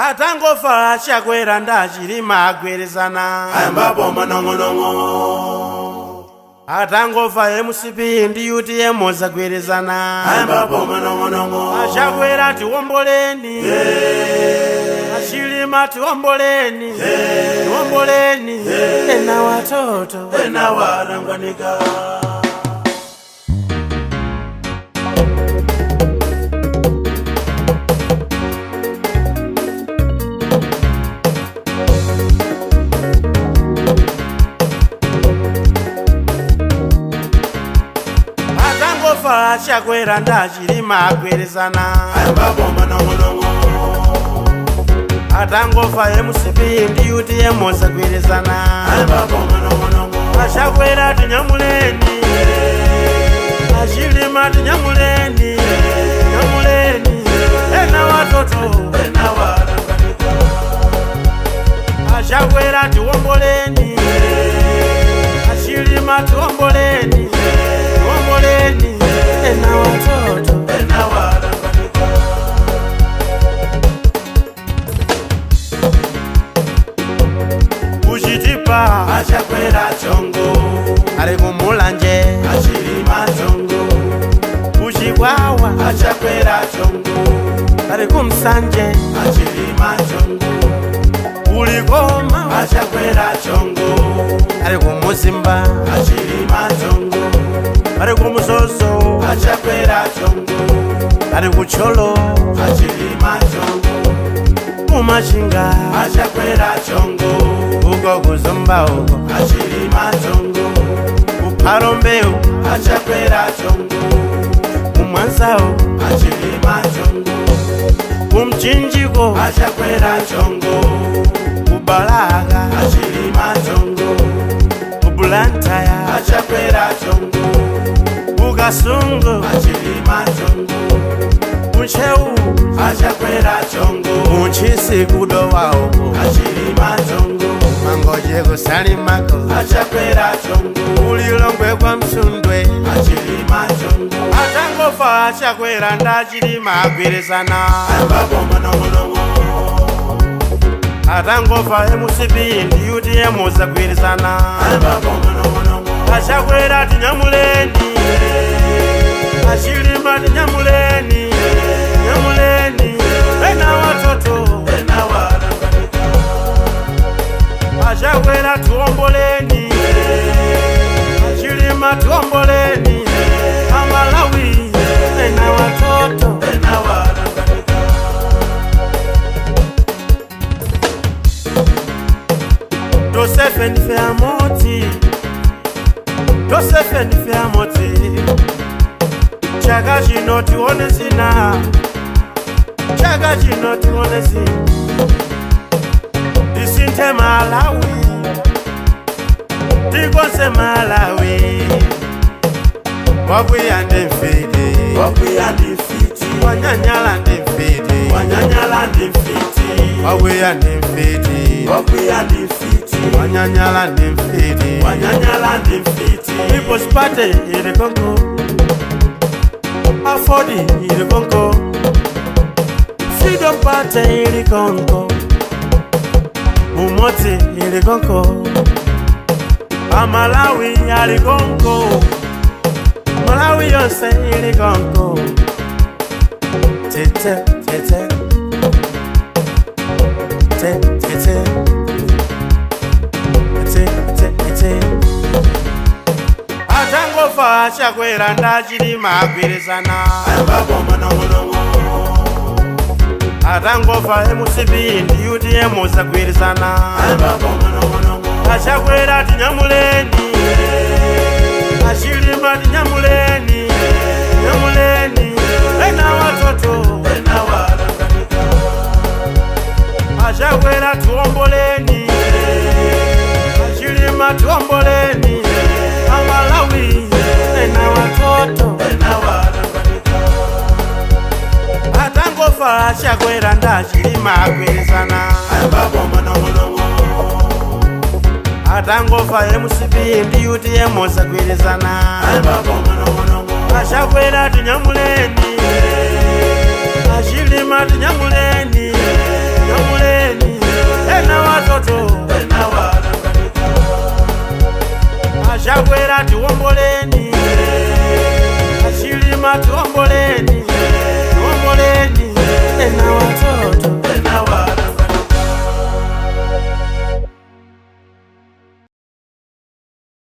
Atangofa achakwera ndachirima agwerezana ayambapo manong'onong'o. Atangofa emusipi ndi UTM zagwerezana ayambapo manong'onong'o. achakwera tiwomboleni achilima tiwomboleni tiwomboleni ena watoto ena warangwanika. Atangofa achakwera ndachirima agwerezana ayambapo manong'onong'o. Atangofa emusipi ndi UTM zagwerezana ayambapo manong'onong'o. achakwera tinyamuleni achilima tinyamuleni nyamuleni ena watoto ena warangwanika. achakwera tiwomboleni achilima tiwomboleni tiwomboleni ena watoto ena warangwanika. kuchitipa achakwera chongo. ari kumulanje achilima chongo. kuchikwawa achakwera chongo. ari kumsanje achilima chongo. kulikoma achakwera chongo. ari kumuzimba achilima chongo. ari kumusoso achakwera chongo. ari kucholo achilima chongo. kumachinga achakwera chongo. uko kuzumba uko achilima chongo. kupharo mbeu achakwera chongo. kumwanzao achilima chongo. kumchinjiko achakwera chongo. kubalaka achilima chongo. kubulantaya achakwera chongo. kukasungu achilima chongo. kuncheu achakwera chongo. kunchisi kudowaoko achilima chongo. mangoje kusalimako achakwera chongo. ulilongwe kwa msundwe achilima chongo. atangofa achakwera ndachilima agwerezana ayambapo manong'onong'o. atangofa emusipi ndi UTM zagwerezana ayambapo manong'onong'o. achakwera tinyamuleni achilima tinyamuleni nyamuleni ena watoto ena warangwanika. achakwera tiwomboleni achilima tiwomboleni amalawi ena watoto ena warangwanika. Josephine Fairmoti Josephine Fairmoti chaka chino tione zina chaka chino tione zina tisinthe Malawi tikonse Malawi wakwiya ndi mfiti wakwiya ndi mfiti. wanyanyala ndi mfiti wanyanyala ndi mfiti. wakwiya ndi mfiti wakwiya ndi mfiti. wanyanyala ndi mfiti wanyanyala ndi mfiti. People's Party ili Kongo Afodi ili Kongo Freedom Party ili Kongo Umoti ili Kongo Amalawi ali Kongo Malawi yonse ili Kongo Tete tete Tete tete Tete tete atangofa achakwera ndachilima agwerezana ayambapo manong'onong'o. atangofa emusipi ndi UTM zagwerezana ayambapo manong'onong'o. achakwera tinyamuleni achilima tinyamuleni nyamuleni ena watoto ena warangwanika. achakwera tiwomboleni achilima tiwomboleni amalawi ena watoto ena warangwanika. atangofa achakwera ndachilima agwerezana ayambapo manong'onong'o. atangofa emusipi ndi UTM zagwerezana ayambapo manong'onong'o. achakwera tinyamuleni achilima tinyamuleni nyamuleni Chakwera tiwomboleni, Chilima tiwomboleni, tiwomboleni, ena watoto